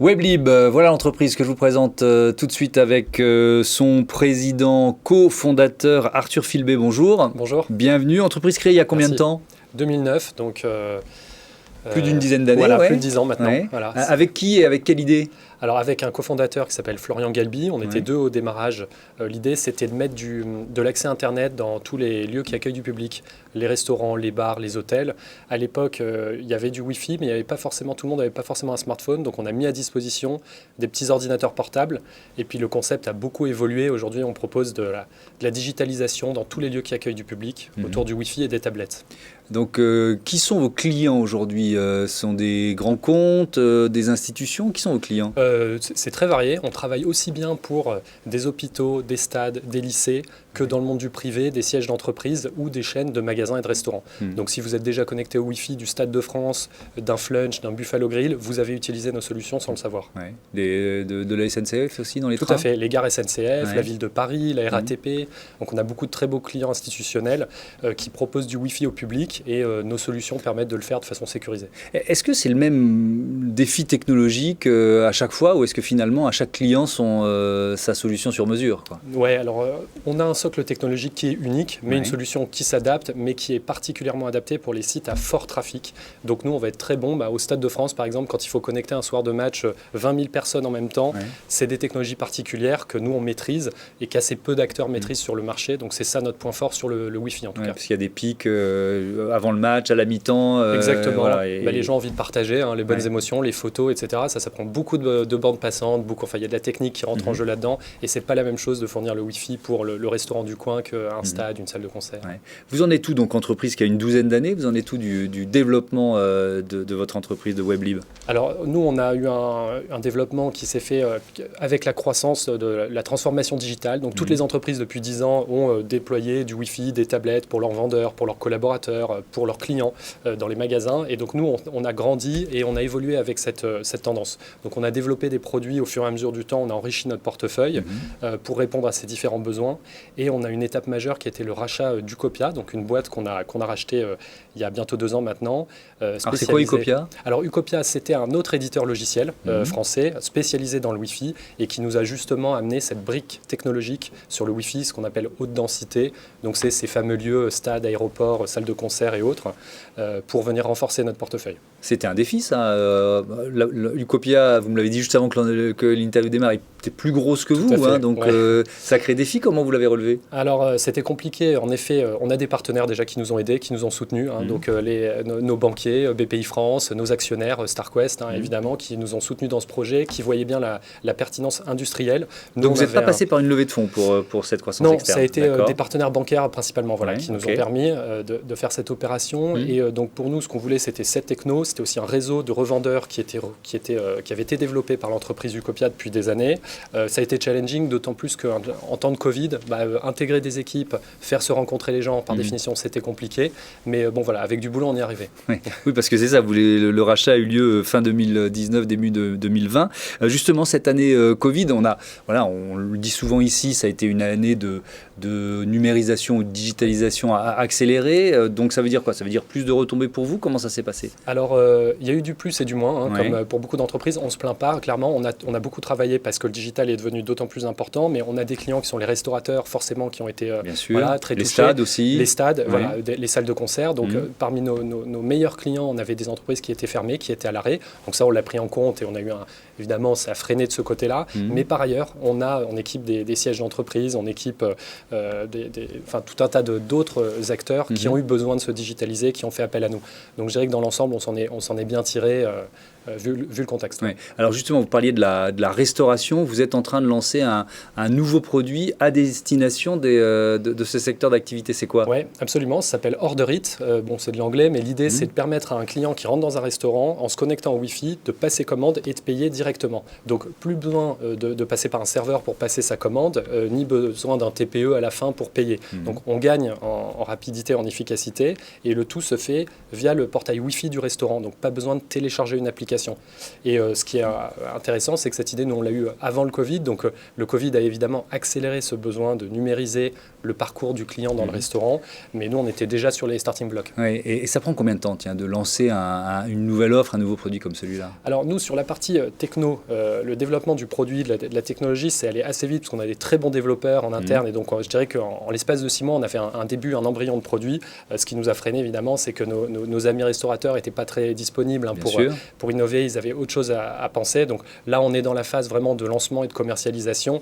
Weblib, voilà l'entreprise que je vous présente tout de suite avec son président cofondateur Arthur Filbé. Bonjour. Bonjour. Bienvenue. Entreprise créée il y a combien de Merci. temps ? 2009, donc... plus d'une dizaine d'années. Voilà, ouais. plus de 10 ans maintenant. Ouais. Voilà. Avec qui et avec quelle idée ? Alors avec un cofondateur qui s'appelle Florian Galbi, on était Ouais. deux au démarrage. L'idée c'était de mettre de l'accès Internet dans tous les lieux qui accueillent du public, les restaurants, les bars, les hôtels. À l'époque, il y avait du Wi-Fi, mais il y avait pas forcément, tout le monde n'avait pas forcément un smartphone, donc on a mis à disposition des petits ordinateurs portables. Et puis le concept a beaucoup évolué. Aujourd'hui, on propose de la digitalisation dans tous les lieux qui accueillent du public, autour du Wi-Fi et des tablettes. Donc, qui sont vos clients aujourd'hui ? Ce sont des grands comptes, des institutions ? Qui sont vos clients ? C'est très varié. On travaille aussi bien pour des hôpitaux, des stades, des lycées, que dans le monde du privé, des sièges d'entreprise ou des chaînes de magasins et de restaurants. Donc si vous êtes déjà connecté au Wi-Fi du Stade de France, d'un Flunch, d'un Buffalo Grill, vous avez utilisé nos solutions sans le savoir. Ouais. De la SNCF aussi dans les Tout trains ? à fait. Les gares SNCF, Ouais. la ville de Paris, la RATP. Donc on a beaucoup de très beaux clients institutionnels qui proposent du Wi-Fi au public et nos solutions permettent de le faire de façon sécurisée. Est-ce que c'est le même défi technologique à chaque fois ou est-ce que finalement à chaque client sa solution sur mesure, quoi ? Ouais, alors on a un socle technologique qui est unique, mais Ouais. une solution qui s'adapte, mais qui est particulièrement adaptée pour les sites à fort trafic. Donc nous, on va être très bon au Stade de France, par exemple, quand il faut connecter un soir de match 20 000 personnes en même temps. Ouais. C'est des technologies particulières que nous, on maîtrise et qu'assez peu d'acteurs maîtrisent sur le marché. Donc c'est ça notre point fort sur le Wi-Fi, en tout Ouais, cas. parce qu'il y a des pics avant le match, à la mi-temps. Exactement. Voilà, Les gens ont envie de partager les bonnes émotions, les photos, etc. Ça prend beaucoup de bandes passantes, il y a de la technique qui rentre en jeu là-dedans. Et c'est pas la même chose de fournir le Wi-Fi pour le restaurant du coin qu'un stade, une salle de concert. Ouais. Vous en êtes où, donc, entreprise qui a une douzaine d'années, vous en êtes où du développement de votre entreprise de Weblib ? Alors nous, on a eu un développement qui s'est fait avec la croissance de la transformation digitale. Donc toutes les entreprises depuis 10 ans ont déployé du Wi-Fi, des tablettes pour leurs vendeurs, pour leurs collaborateurs, pour leurs clients dans les magasins. Et donc nous, on a grandi et on a évolué avec cette tendance. Donc on a développé des produits au fur et à mesure du temps, on a enrichi notre portefeuille pour répondre à ces différents besoins. Et on a une étape majeure qui était le rachat d'Ucopia, donc une boîte qu'on a racheté il y a bientôt 2 ans maintenant. Alors c'est quoi Ucopia ? Alors Ucopia, c'était un autre éditeur logiciel français spécialisé dans le Wi-Fi et qui nous a justement amené cette brique technologique sur le Wi-Fi, ce qu'on appelle haute densité. Donc c'est ces fameux lieux, stades, aéroports, salles de concert et autres, pour venir renforcer notre portefeuille. C'était un défi, ça. Ucopia, vous me l'avez dit juste avant que l'interview démarre, il était plus grosse que vous, donc sacré défi. Comment vous l'avez relevé ? Alors c'était compliqué. En effet, on a des partenaires déjà qui nous ont aidés, qui nous ont soutenus. Donc nos banquiers, BPI France, nos actionnaires, StarQuest, évidemment, qui nous ont soutenus dans ce projet, qui voyaient bien la pertinence industrielle. Donc vous n'êtes pas passé par une levée de fonds pour cette croissance externe ? Non, ça a été des partenaires banquiers principalement qui nous ont permis de faire cette opération. Et donc pour nous, ce qu'on voulait, c'était cette techno. C'était aussi un réseau de revendeurs qui avait été développé par l'entreprise Ucopia depuis des années. Ça a été challenging, d'autant plus qu'en temps de Covid, intégrer des équipes, faire se rencontrer les gens, par définition, c'était compliqué. Mais avec du boulot, on y est arrivé. Oui, parce que c'est ça, le rachat a eu lieu fin 2019, début de 2020. Justement, cette année Covid, on le dit souvent ici, ça a été une année de numérisation ou de digitalisation accélérée. Donc ça veut dire quoi ? Ça veut dire plus de retombées pour vous ? Comment ça s'est passé ? Alors, il y a eu du plus et du moins, comme pour beaucoup d'entreprises. On ne se plaint pas, clairement. On a beaucoup travaillé parce que le digital est devenu d'autant plus important, mais on a des clients qui sont les restaurateurs, forcément, qui ont été très touchés. Les stades aussi. Les stades, les salles de concert. Donc, parmi nos meilleurs clients, on avait des entreprises qui étaient fermées, qui étaient à l'arrêt. Donc ça, on l'a pris en compte et on a eu évidemment, ça a freiné de ce côté-là. Mais par ailleurs, on équipe des sièges d'entreprise, on équipe tout un tas d'autres acteurs qui ont eu besoin de se digitaliser, qui ont fait appel à nous. Donc je dirais que dans l'ensemble, on s'en est bien tiré vu le contexte. Ouais. Alors justement, vous parliez de la restauration. Vous êtes en train de lancer un nouveau produit à destination de ce secteur d'activité. C'est quoi ? Oui, absolument. Ça s'appelle Order It. C'est de l'anglais, mais l'idée, c'est de permettre à un client qui rentre dans un restaurant, en se connectant au Wi-Fi, de passer commande et de payer directement. Donc, plus besoin de passer par un serveur pour passer sa commande, ni besoin d'un TPE à la fin pour payer. Donc, on gagne en rapidité, en efficacité, et le tout se fait via le portail Wi-Fi du restaurant. restaurant, donc pas besoin de télécharger une application. Et ce qui est intéressant, c'est que cette idée, nous, on l'a eu avant le Covid. Donc le Covid a évidemment accéléré ce besoin de numériser le parcours du client dans le restaurant, mais nous, on était déjà sur les starting blocks. Oui, et ça prend combien de temps, tiens, de lancer une nouvelle offre, un nouveau produit comme celui-là? Alors nous, sur la partie techno, le développement du produit, de la technologie, c'est allé assez vite parce qu'on a des très bons développeurs en interne. Et donc, je dirais qu'en l'espace de 6 mois, on a fait un début, un embryon de produit. Ce qui nous a freiné, évidemment, c'est que nos amis restaurateurs n'étaient pas très disponibles pour innover. Ils avaient autre chose à penser. Donc là, on est dans la phase vraiment de lancement et de commercialisation.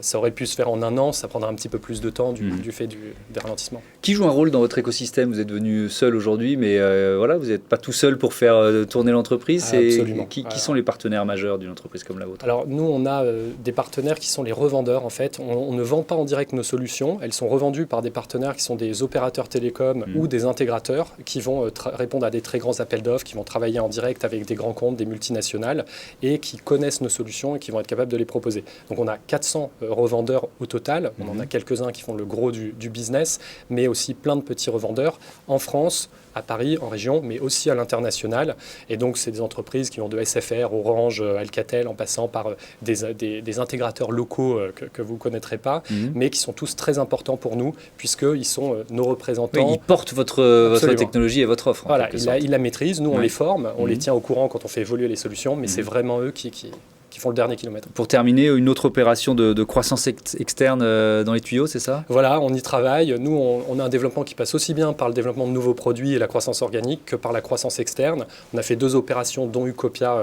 Ça aurait pu se faire en 1 an. Ça prendra un petit peu plus de temps du fait des ralentissements. Qui joue un rôle dans votre écosystème? Vous êtes devenu seul aujourd'hui, mais voilà, vous n'êtes pas tout seul pour faire tourner l'entreprise. Absolument. Qui sont les partenaires majeurs d'une entreprise comme la vôtre? Alors nous, on a des partenaires qui sont les revendeurs en fait. On ne vend pas en direct nos solutions. Elles sont revendues par des partenaires qui sont des opérateurs télécoms ou des intégrateurs qui vont répondre à des très grands appels d'offres, qui vont travailler en direct avec des grands comptes, des multinationales et qui connaissent nos solutions et qui vont être capables de les proposer. Donc on a 400 revendeurs au total. On en a quelques-uns qui font le gros du business, mais aussi plein de petits revendeurs en France, à Paris, en région, mais aussi à l'international. Et donc, c'est des entreprises qui vont de SFR, Orange, Alcatel, en passant par des intégrateurs locaux que vous ne connaîtrez pas, mais qui sont tous très importants pour nous, puisqu'ils sont nos représentants. Oui, ils portent votre technologie et votre offre. Voilà, ils la maîtrisent. Nous, on les forme, on les tient au courant quand on fait évoluer les solutions, mais c'est vraiment eux qui font le dernier kilomètre. Pour terminer, une autre opération de croissance externe dans les tuyaux, c'est ça? Voilà, on y travaille. Nous, on a un développement qui passe aussi bien par le développement de nouveaux produits et la croissance organique que par la croissance externe. On a fait 2 opérations, dont Ucopia,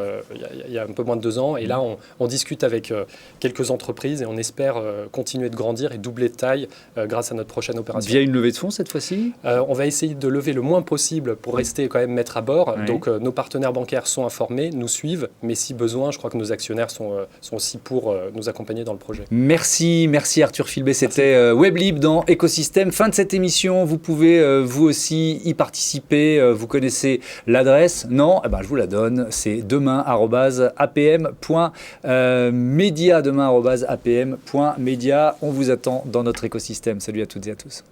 il y a un peu moins de 2 ans. Et là, on discute avec quelques entreprises et on espère continuer de grandir et doubler de taille grâce à notre prochaine opération. Via une levée de fonds cette fois-ci? On va essayer de lever le moins possible pour rester quand même maître à bord. Oui. Donc, nos partenaires bancaires sont informés, nous suivent. Mais si besoin, je crois que nos actionnaires sont aussi pour nous accompagner dans le projet. Merci Arthur Filbé, c'était WebLib dans Écosystème. Fin de cette émission, vous pouvez vous aussi y participer, vous connaissez l'adresse? Non? Eh ben, je vous la donne, c'est demain@apm.media, demain@apm.media. On vous attend dans notre écosystème. Salut à toutes et à tous.